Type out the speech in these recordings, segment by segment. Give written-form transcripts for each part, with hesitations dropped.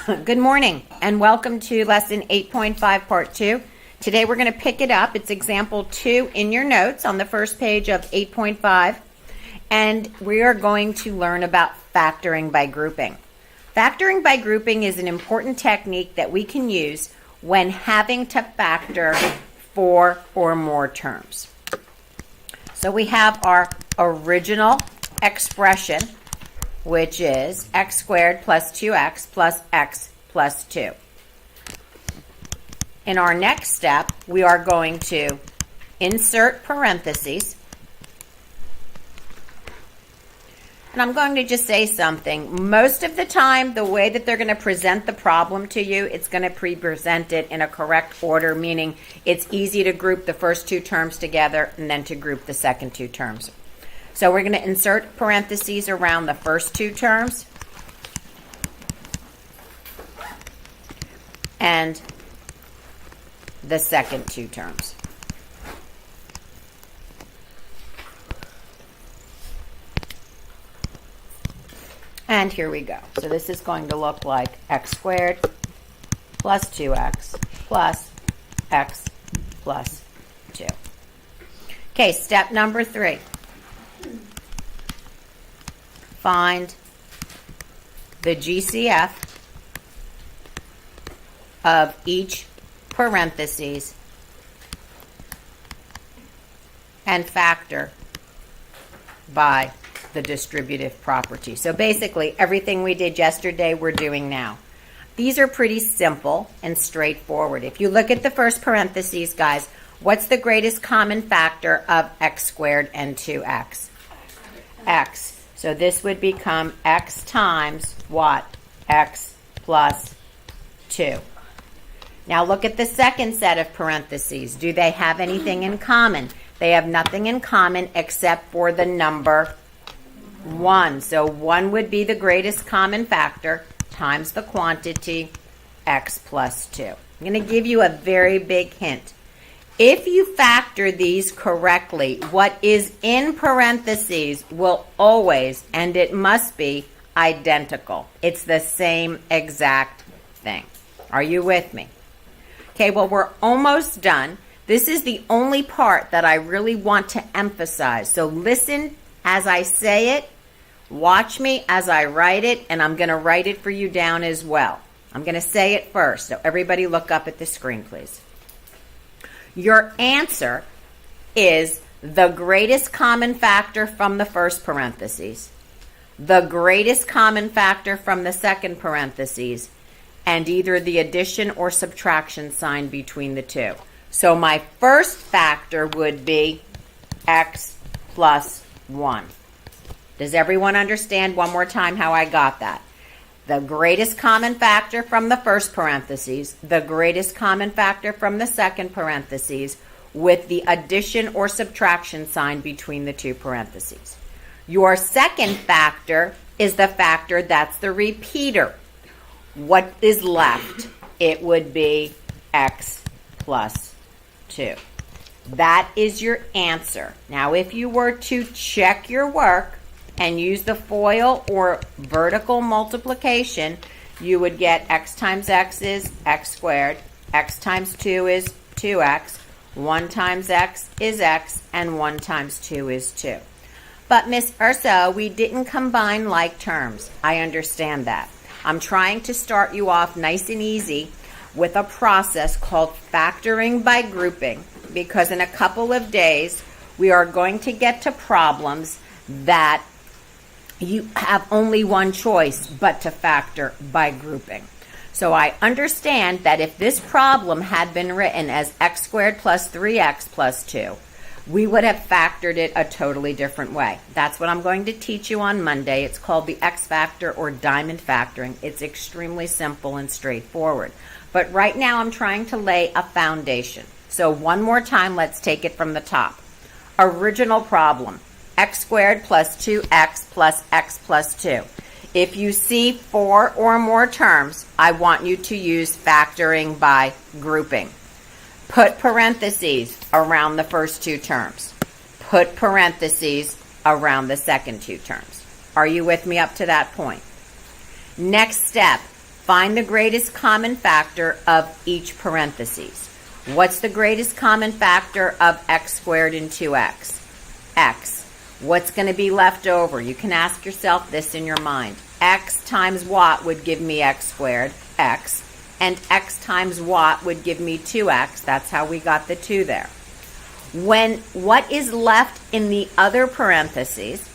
Good morning and welcome to lesson 8.5 part 2. Today we're going to pick it up. It's example 2 in your notes on the first page of 8.5, and we are going to learn about factoring by grouping. Factoring by grouping is an important technique that we can use when having to factor 4 or more terms. So we have our original expression, which is x squared plus 2x plus x plus 2. In our next step, we are going to insert parentheses. And I'm going to just say something. Most of the time, the way that they're going to present the problem to you, it's going to present it in a correct order, meaning it's easy to group the first two terms together and then to group the second two terms. So we're going to insert parentheses around the first two terms and the second two terms. And here we go. So this is going to look like x squared plus 2x plus x plus 2. Okay, step number 3. Find the GCF of each parentheses and factor by the distributive property. So basically, everything we did yesterday, we're doing now. These are pretty simple and straightforward. If you look at the first parentheses, guys, what's the greatest common factor of x squared and 2x? X. So this would become x times what? X plus 2. Now look at the second set of parentheses. Do they have anything in common? They have nothing in common except for the number 1. So 1 would be the greatest common factor times the quantity x plus 2. I'm going to give you a very big hint. If you factor these correctly, what is in parentheses will always, and it must be, identical. It's the same exact thing. Are you with me? Okay, well, we're almost done. This is the only part that I really want to emphasize. So listen as I say it, watch me as I write it, and I'm going to write it for you down as well. I'm going to say it first, so everybody look up at the screen, please. Your answer is the greatest common factor from the first parentheses, the greatest common factor from the second parentheses, and either the addition or subtraction sign between the two. So my first factor would be x plus 1. Does everyone understand one more time how I got that? The greatest common factor from the first parentheses, the greatest common factor from the second parentheses, with the addition or subtraction sign between the two parentheses. Your second factor is the factor that's the repeater. What is left? It would be x plus 2. That is your answer. Now, if you were to check your work and use the FOIL or vertical multiplication, you would get x times x is x squared, x times 2 is 2x, 1 times x is x, and 1 times 2 is 2. But Miss Urso, we didn't combine like terms. I understand that. I'm trying to start you off nice and easy with a process called factoring by grouping, because in a couple of days we are going to get to problems that you have only one choice but to factor by grouping. So I understand that if this problem had been written as x squared plus 3x plus 2, we would have factored it a totally different way. That's what I'm going to teach you on Monday. It's called the X factor or diamond factoring. It's extremely simple and straightforward. But right now I'm trying to lay a foundation. So one more time, let's take it from the top. Original problem. X squared plus 2x plus x plus 2. If you see 4 or more terms, I want you to use factoring by grouping. Put parentheses around the first two terms. Put parentheses around the second two terms. Are you with me up to that point? Next step, Find the greatest common factor of each parentheses. What's the greatest common factor of x squared and 2x? X. What's going to be left over? You can ask yourself this in your mind. X times what would give me x squared? X. And x times what would give me 2x? That's how we got the 2 there. When what is left in the other parentheses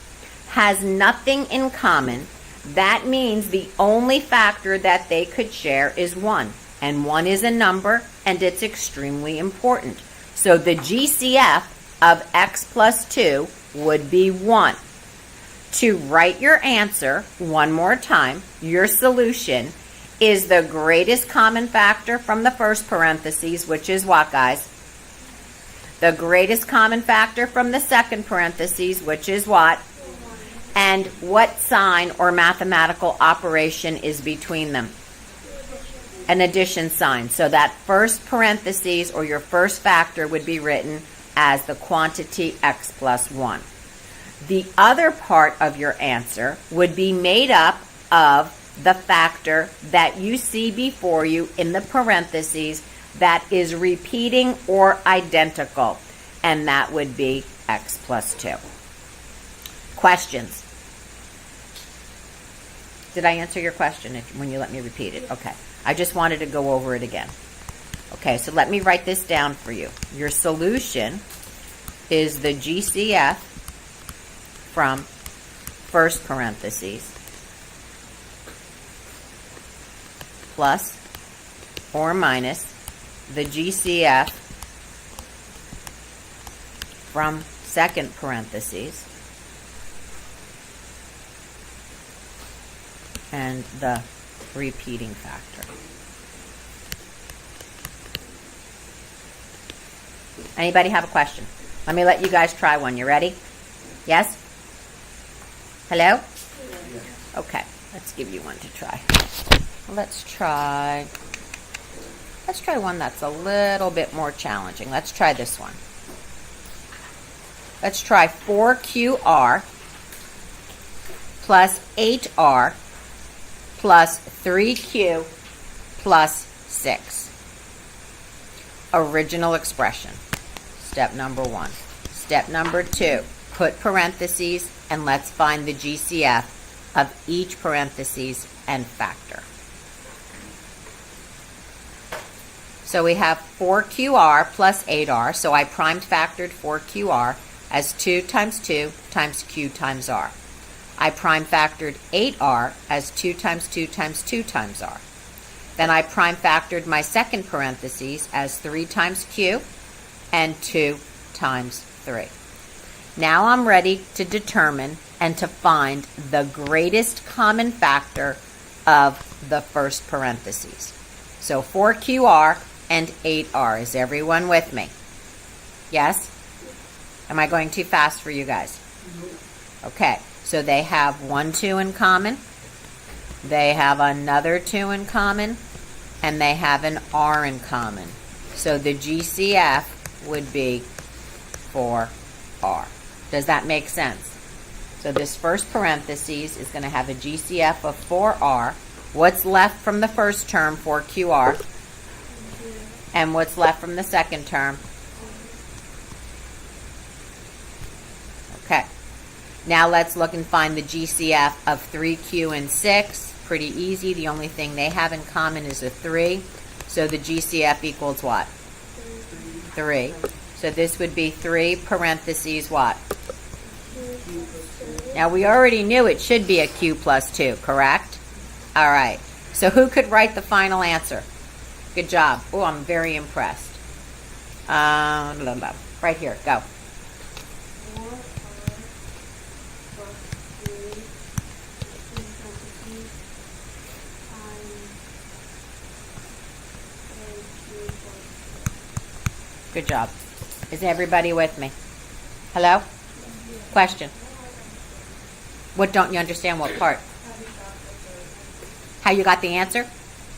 has nothing in common, that means the only factor that they could share is 1. And 1 is a number, and it's extremely important. So the GCF of x plus 2 would be 1. To write your answer one more time, your solution is the greatest common factor from the first parentheses, which is what, guys? The greatest common factor from the second parentheses, which is what? And what sign or mathematical operation is between them? An addition sign. So that first parentheses or your first factor would be written as the quantity x plus 1. The other part of your answer would be made up of the factor that you see before you in the parentheses that is repeating or identical, and that would be x plus 2. Questions? Did I answer your question when you let me repeat it? Okay. I just wanted to go over it again. Okay, so let me write this down for you. Your solution is the GCF from first parentheses plus or minus the GCF from second parentheses and the repeating factor. Anybody have a question? Let me let you guys try one. You ready? Yes? Hello? Okay, let's give you one to try. Let's try one that's a little bit more challenging. Let's try this one. Let's try 4QR plus 8R plus 3Q plus 6. Original expression. Step number 1. Step number 2. Put parentheses and let's find the GCF of each parentheses and factor. So we have 4QR plus 8R. So I primed factored 4QR as 2 times 2 times Q times R. I prime factored 8R as 2 times 2 times 2 times R. Then I prime factored my second parentheses as 3 times Q and 2 times 3. Now I'm ready to determine and to find the greatest common factor of the first parentheses. So 4QR and 8R. Is everyone with me? Yes? Am I going too fast for you guys? Okay. So they have 1 2 in common, they have another 2 in common, and they have an R in common. So the GCF would be 4R. Does that make sense? So this first parentheses is going to have a GCF of 4R. What's left from the first term, 4QR? And what's left from the second term? Okay. Now let's look and find the GCF of 3Q and 6. Pretty easy. The only thing they have in common is a 3. So the GCF equals what? 3. So this would be 3 parentheses what? Now we already knew it should be a Q plus 2, correct? All right. So who could write the final answer? Good job. Oh, I'm very impressed. Right here. Go. Good job. Is everybody with me? Hello? Question. What don't you understand? What part? How you got the answer?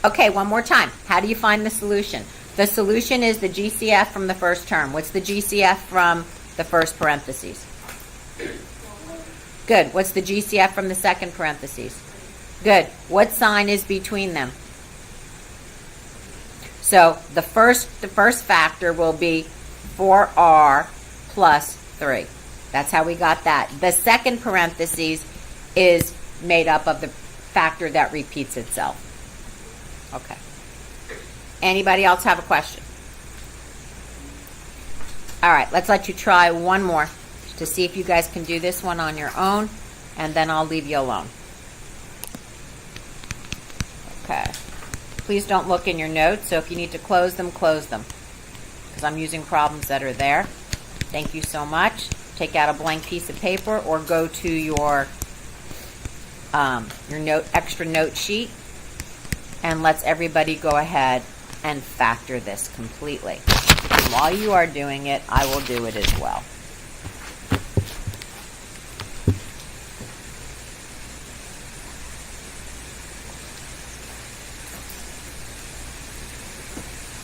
Okay, one more time. How do you find the solution? The solution is the GCF from the first term. What's the GCF from the first parentheses? Good. What's the GCF from the second parentheses? Good. What sign is between them? So the first factor will be 4r plus 3. That's how we got that. The second parentheses is made up of the factor that repeats itself. Okay. Anybody else have a question? All right, let's let you try one more to see if you guys can do this one on your own, and then I'll leave you alone. Okay. Please don't look in your notes, so if you need to close them, because I'm using problems that are there. Thank you so much. Take out a blank piece of paper or go to your extra note sheet, and let's everybody go ahead and factor this completely. And while you are doing it, I will do it as well.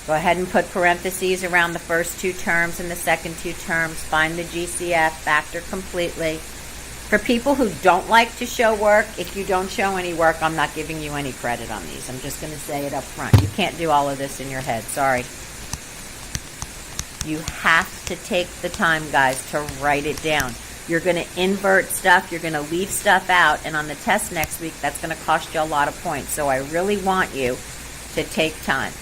Go ahead and put parentheses around the first two terms and the second two terms. Find the GCF, factor completely. For people who don't like to show work, if you don't show any work, I'm not giving you any credit on these. I'm just going to say it up front. You can't do all of this in your head. Sorry. You have to take the time, guys, to write it down. You're going to invert stuff. You're going to leave stuff out. And on the test next week, that's going to cost you a lot of points. So I really want you to take time.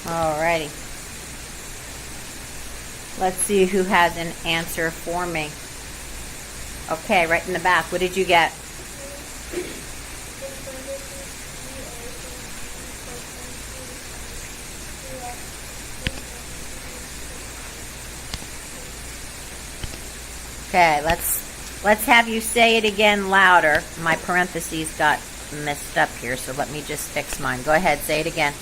Alrighty. Let's see who has an answer for me. Okay, right in the back. What did you get? Okay, let's have you say it again louder. My parentheses got messed up here, so let me just fix mine. Go ahead, say it again.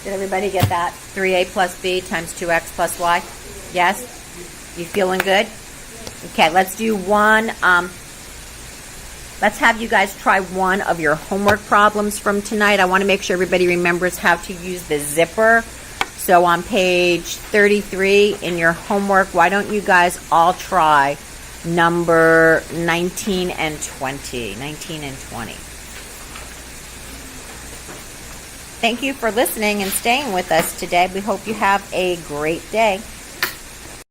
Did everybody get that? 3a plus b times 2x plus y? Yes? You feeling good? Okay, let's do one. Let's have you guys try one of your homework problems from tonight. I want to make sure everybody remembers how to use the zipper. So on page 33 in your homework, why don't you guys all try number 19 and 20? 19 and 20. Thank you for listening and staying with us today. We hope you have a great day.